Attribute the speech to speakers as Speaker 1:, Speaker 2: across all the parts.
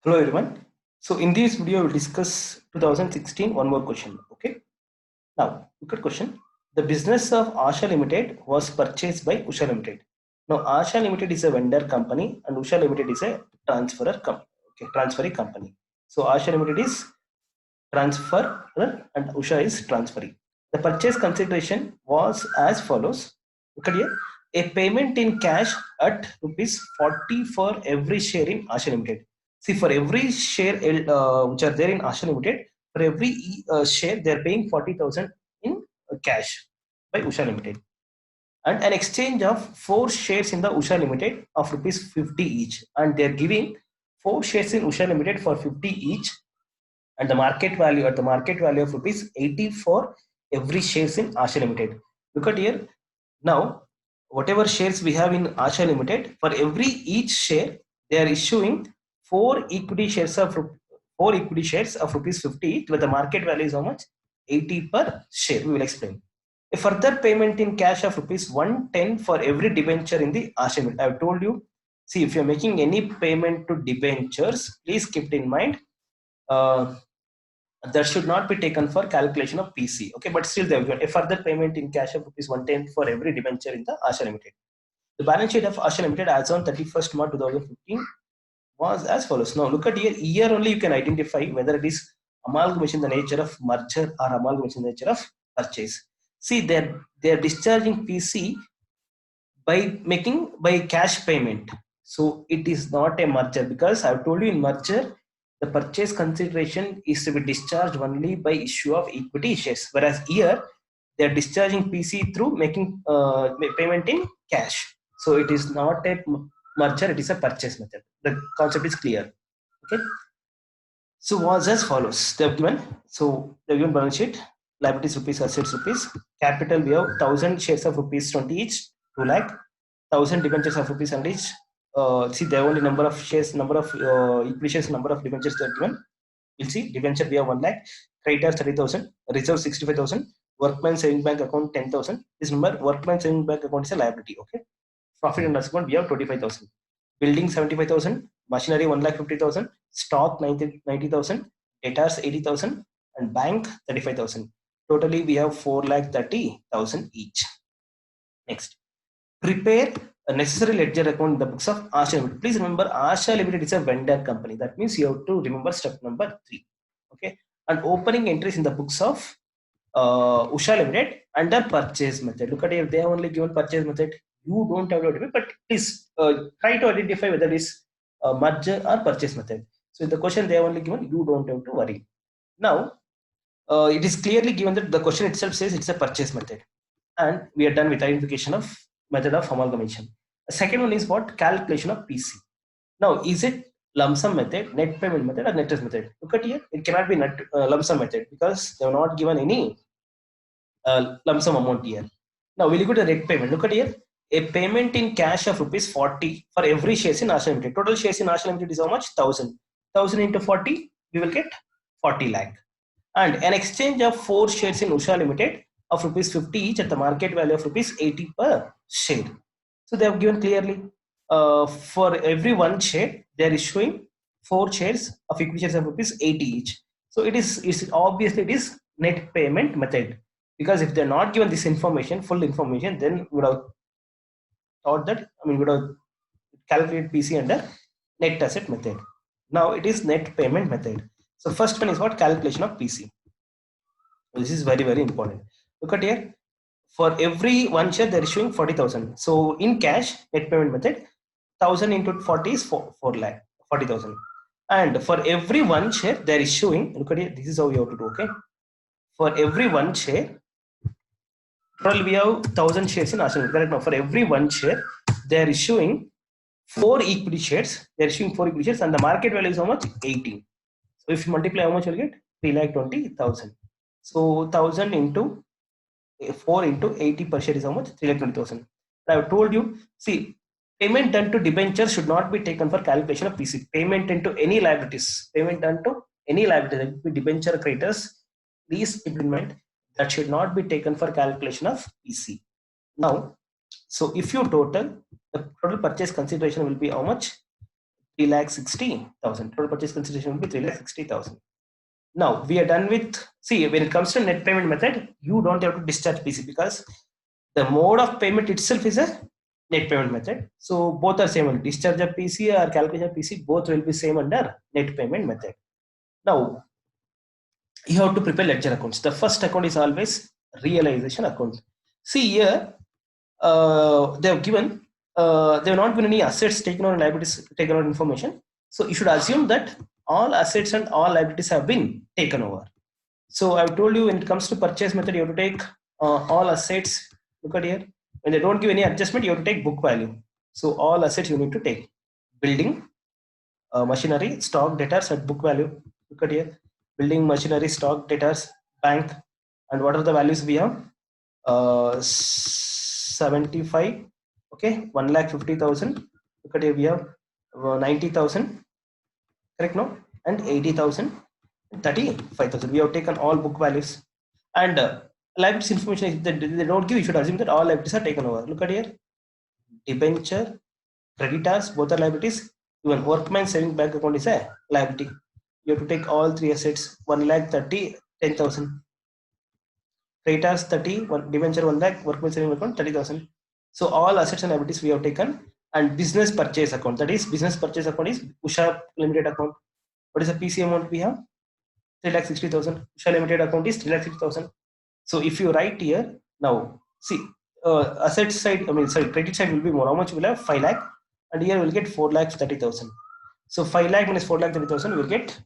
Speaker 1: Hello everyone. So in this video we'll discuss 2016 one more question. Okay. Now look at question. The business of Asha Limited was purchased by Usha Limited. Now Asha Limited is a vendor company and Usha Limited is a transferor company. Okay, transferring company. So Asha Limited is transferer and Usha is transferring. The purchase consideration was as follows. Look at here. A payment in cash at rupees 40 for every share in Asha Limited. See, for every share which are there in Asha Limited, for every share they are paying 40,000 in cash by Usha Limited, and an exchange of 4 shares in the Usha Limited of rupees 50 each, and they are giving 4 shares in Usha Limited for 50 each, and the market value of rupees 80 for every shares in Asha Limited. Look at here. Now, whatever shares we have in Asha Limited, for every each share, they are issuing four equity shares of rupees 50, where the market value is how much? 80 per share. We will explain. A further payment in cash of rupees 110 for every debenture in the Asha Limited. I have told you. See, if you are making any payment to debentures, please keep it in mind. Uh, that should not be taken for calculation of PC. Okay, but still they have got a further payment in cash of rupees 110 for every debenture in the Asha Limited. The balance sheet of Asha Limited as on 31st March 2015 was as follows. Now look at here only you can identify whether it is amalgamation in the nature of merger or amalgamation in the nature of purchase. See, they're discharging PC by cash payment. So it is not a merger, because I've told you in merger the purchase consideration is to be discharged only by issue of equity shares, whereas here they are discharging PC through making payment in cash. So it is not a merger, it is a purchase method. The concept is clear. Okay. So was as follows. They have given, so they have given balance sheet, liabilities rupees, assets rupees, capital we have 1000 shares of rupees 20 each, 2 lakh, 1000 debentures of rupees 100 each. See, the only number of shares, number of equity shares, number of debentures they are given. We'll see, debenture we have 1 lakh, creditors 30,000, reserve 65,000, workman saving bank account 10,000. This number, workman saving bank account is a liability. Okay. Profit and loss account we have 25,000. Building 75,000, machinery 1,50,000, stock 90,000, debtors 80,000, and bank 35,000. Totally we have 4,30,000 each. Next, prepare a necessary ledger account in the books of Asha Limited. Please remember, Asha Limited is a vendor company. That means you have to remember step number 3. Okay, and opening entries in the books of Usha Limited under purchase method. Look at here, they have only given purchase method. You don't have to identify, but please try to identify whether it is merger or purchase method. So in the question they have only given, you don't have to worry. Now, it is clearly given that the question itself says it's a purchase method, and we are done with identification of method of amalgamation. The second one is what? Calculation of PC. Now, is it lump sum method, net payment method, or net test method? Look at here, it cannot be net lump sum method, because they have not given any lump sum amount here. Now we'll go to net payment. Look at here, a payment in cash of rupees 40 for every shares in Asha Limited. Total shares in Asha Limited is how much? 1,000. 1,000 into 40, we will get 40 lakh. And an exchange of 4 shares in Usha Limited of rupees 50 each at the market value of rupees 80 per share. So they have given clearly, for every 1 share they are issuing 4 shares of equity shares of rupees 80 each. So it is obviously it is net payment method, because if they're not given this information, full information, then we would have thought that, I mean, we would have calculated PC under net asset method. Now it is net payment method. So first one is what? Calculation of PC. This is very, very important. Look at here, for every 1 share they're issuing 40,000. So in cash, net payment method, 1,000 into 40 is 4 lakh, 40,000. And for every 1 share they're issuing, look at it, this is how you have to do. Okay, for every 1 share, total we have 1,000 shares in Asha. Correct? Now for every 1 share they are issuing 4 equity shares. They are issuing 4 equity shares, and the market value is how much? 18. So if you multiply, how much you'll get? 3,20,000. So 1,000 into 4 into 80 per share is how much? 3,20,000. I have told you, see, payment done to debenture should not be taken for calculation of PC. Payment into any liabilities, payment done to any liability, that be debenture creditors, please keep in mind that should not be taken for calculation of PC. Now, so if you total, the total purchase consideration will be how much? 3,60,000. Total purchase consideration will be 3,60,000. Now we are done with, see, when it comes to net payment method, you don't have to discharge PC because the mode of payment itself is a net payment method. So both are same. Discharge of PC or calculation of PC, both will be same under net payment method. Now you have to prepare ledger accounts. The first account is always realization account. See here, they have given, they have not given any assets taken on, liabilities taken on information. So you should assume that all assets and all liabilities have been taken over. So I've told you when it comes to purchase method, you have to take all assets. Look at here. When they don't give any adjustment, you have to take book value. So all assets you need to take. Building, machinery, stock, debtors at book value. Look at here. Building, machinery, stock, debtors, bank. And what are the values we have? 75. Okay, 1,50,000. Look at here, we have 90,000. Correct, no? And 80,000. 35,000. We have taken all book values. And liabilities information, if they don't give, you should assume that all liabilities are taken over. Look at here. Debenture, creditors, both are liabilities. Even workman saving bank account is a liability. You have to take all three assets. 1,30,000, 10,000. Creditors 30, debenture 1 lakh, workman saving account 30,000. So all assets and liabilities we have taken. And business purchase account, that is business purchase account is Usha Limited account. What is the PC amount we have? 3,60,000. Usha Limited account is 3,60,000. So if you write here, now see, asset side, I mean, sorry, credit side will be more. How much will have? 5 lakh. And here we'll get 4,30,000. So 5 lakh minus 4,30,000, we'll get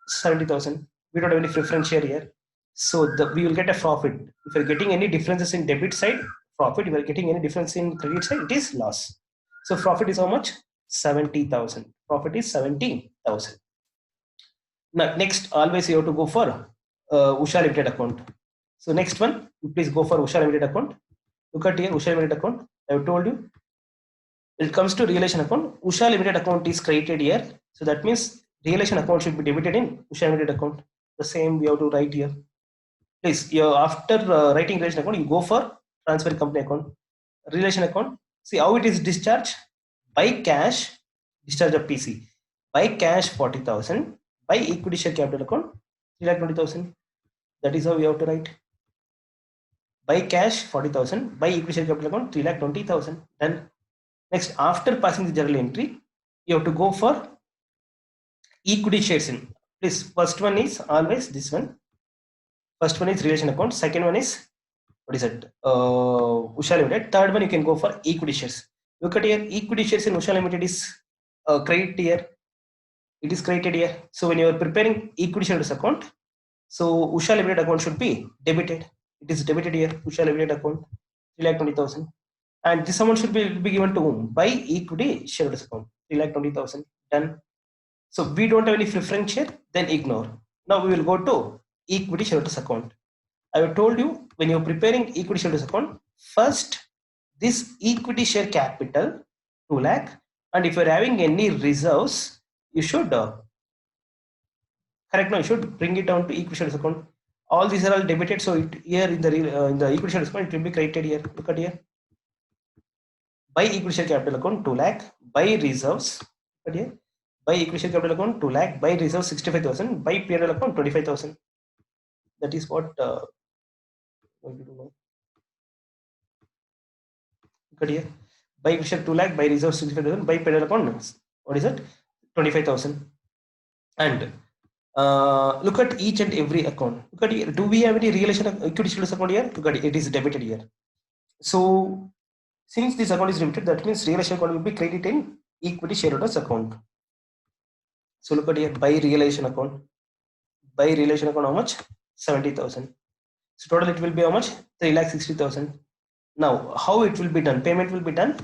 Speaker 1: 70,000. We don't have any preference share here. So we will get a profit. If you're getting any differences in debit side, profit. If you're getting any difference in credit side, it is loss. So profit is how much? 70,000. Profit is 70,000. Now next, always you have to go for Usha Limited account. So next one, please go for Usha Limited account. Look at here, Usha Limited account. I have told you. When it comes to realization account, Usha Limited account is created here. So that means realization account should be debited in Usha Limited account. The same we have to write here. Please, after writing realization account, you go for transfer company account. Realization account. See how it is discharged? By cash, discharge of PC. By cash 40,000. By equity share capital account 3,20,000. That is how we have to write. By cash 40,000. By equity share capital account 3,20,000. Then next, after passing the journal entry, you have to go for equity shares in. Please, first one is always this one. First one is relation account. Second one is, what is it? Usha Limited. Third one you can go for equity shares. Look at here, equity shares in Usha Limited is created here. It is created here. So when you are preparing equity shares account, so Usha Limited account should be debited. It is debited here. Usha Limited account 3,20,000. And this amount should be given to whom? By equity shares account 3,20,000. Done. So we don't have any preference share, then ignore. Now we will go to equity shareholders account. I have told you when you're preparing equity shareholders account, first this equity share capital 2 lakh, and if you're having any reserves, you should correct now. You should bring it down to equity shareholders account. All these are all debited, so here in the equity shareholders account it will be created here. Look at here. By equity share capital account 2 lakh, by reserves. Look at here. By equity share capital account 2 lakh, by reserves 65,000, by P&L account 25,000. That is what going to do now. Look at here. By equity share 2 lakh, by reserves 65,000, by P&L account, what is it? 25,000. And look at each and every account. Look at here. Do we have any relation equity shareholders account here? Look at it is debited here. So since this account is debited, that means realization account will be credited in equity shareholders account. So look at here, by realization account. By realization account, how much? 70,000. So total it will be how much? 3,60,000. Now how it will be done? Payment will be done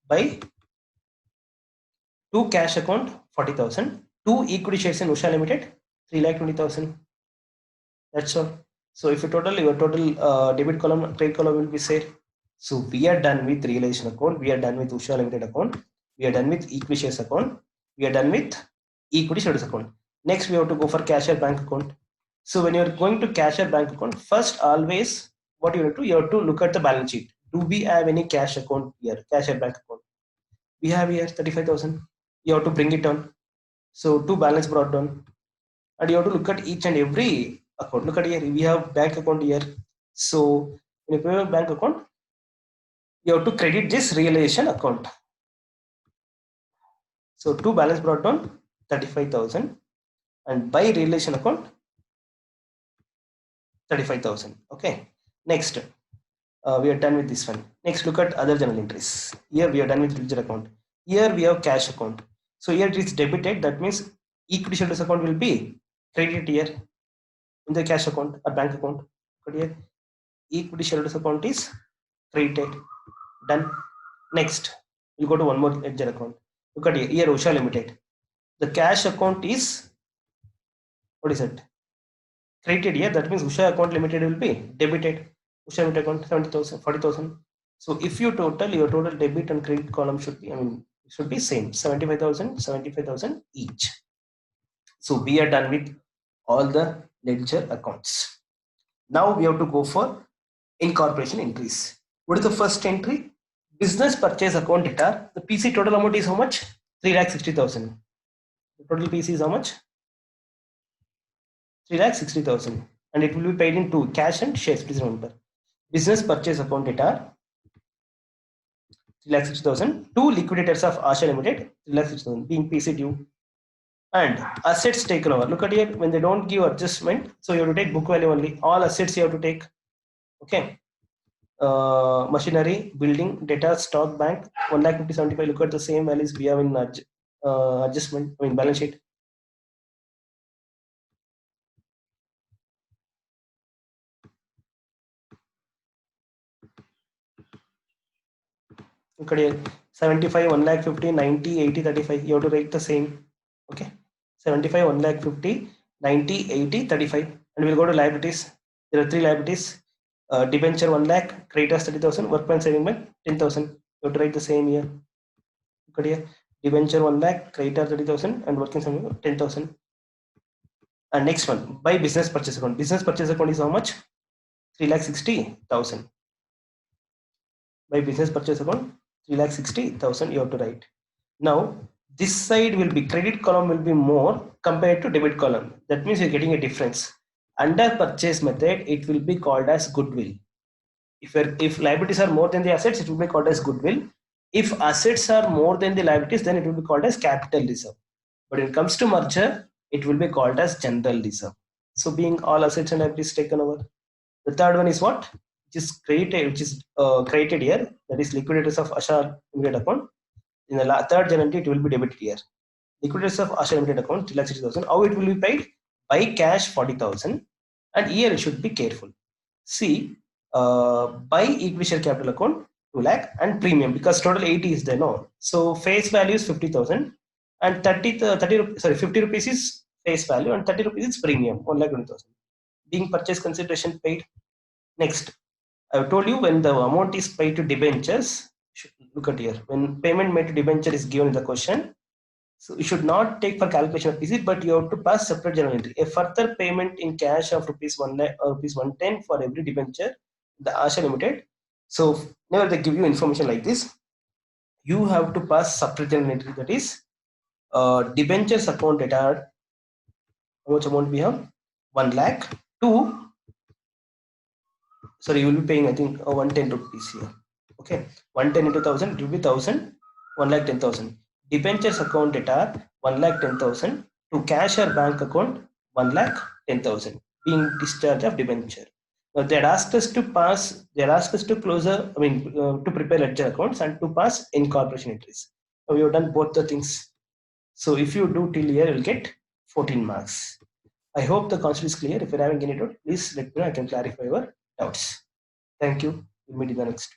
Speaker 1: by to cash account 40,000, to equity shares in Usha Limited 3,20,000. That's all. So if you total, your total debit column, credit column will be set. So we are done with realization account. We are done with Usha Limited account. We are done with equity shares account. We are done with equity shares account. Next, we have to go for cashier bank account. So when you are going to cashier bank account, first always what you have to look at the balance sheet. Do we have any cash account here? Cashier bank account. We have here 35,000. You have to bring it down. So two balance brought down, and you have to look at each and every account. Look at here, we have bank account here. So in a bank account, you have to credit this realization account. So two balance brought down 35,000, and by realization account 35,000. Okay. Next, we are done with this one. Next, look at other journal entries. Here we are done with ledger account. Here we have cash account. So here it is debited. That means equity shareholders account will be credited here in the cash account or bank account. But here equity shareholders account is credited. Done. Next, you go to one more ledger account. Look at here Usha Limited. The cash account is, what is it? Credited here. That means Usha account limited will be debited. Usha Limited account 70,000, 40,000. So if you total, your total debit and credit column should be, should be same, 75,000, 75,000 each. So we are done with all the ledger accounts. Now we have to go for incorporation entries. What is the first entry? Business purchase account data. The PC total amount is how much? 3,60,000. The total PC is how much? 3,60,000, and it will be paid in two, cash and shares. Please remember, business purchase account data 3,60,000. Two liquidators of Asha Limited 3,60,000 being PC due, and assets taken over. Look at here, when they don't give adjustment, so you have to take book value only. All assets you have to take. Okay. Machinery, building, data, stock, bank 1,50,75. Look at the same values we have in adjustment. Balance sheet. Look at here, 75, 1,50,000, 90, 80, 35. You have to write the same. Okay, 75, 1,50,000, 90, 80, 35. And we'll go to liabilities. There are three liabilities. Debenture 1 lakh, creditors 30,000, workman saving bank 10,000. You have to write the same here. Look at here, debenture 1 lakh, creditor 30,000, and working saving bank 10,000. And next one, by business purchase account. Business purchase account is how much? 3,60,000. By business purchase account 3,60,000 you have to write. Now this side will be, credit column will be more compared to debit column. That means you're getting a difference. Under purchase method, it will be called as goodwill. If liabilities are more than the assets, it will be called as goodwill. If assets are more than the liabilities, then it will be called as capital reserve. But when it comes to merger, it will be called as general reserve. So being all assets and liabilities taken over. The third one is what? Which is created here. That is liquidators of Asha Limited account. In the third general, it will be debited here. Liquidators of Asha Limited account 3,60,000. How it will be paid? By cash 40,000. And here you should be careful. See, by equity share capital account 2 lakh and premium, because total 80 is there. No, so face value is 50,000 and 50 rupees is face value and 30 rupees is premium 1,20,000 being purchase consideration paid. Next, I've told you when the amount is paid to debentures. Look at here, when payment made to debenture is given in the question, so you should not take for calculation of PC, but you have to pass separate journal entry. A further payment in cash of rupees 1 lakh or rupees 110 for every debenture, the Asha Limited. So whenever they give you information like this, you have to pass separate journal entry. That is, debentures account data. How much amount we have? 1 lakh. Sorry, you will be paying, I think, 110 rupees here. Okay, 110 into 1,000, it will be 1,000, 1,10,000. Debentures account data 1,10,000 to cash or bank account 1,10,000 being discharge of debenture. Now they had asked us to pass, they had asked us to close to prepare ledger accounts and to pass incorporation entries. Now we have done both the things. So if you do till here, you will get 14 marks. I hope the concept is clear. If you're having any doubt, please let me know. I can clarify your doubts. Thank you. We'll meet in the next.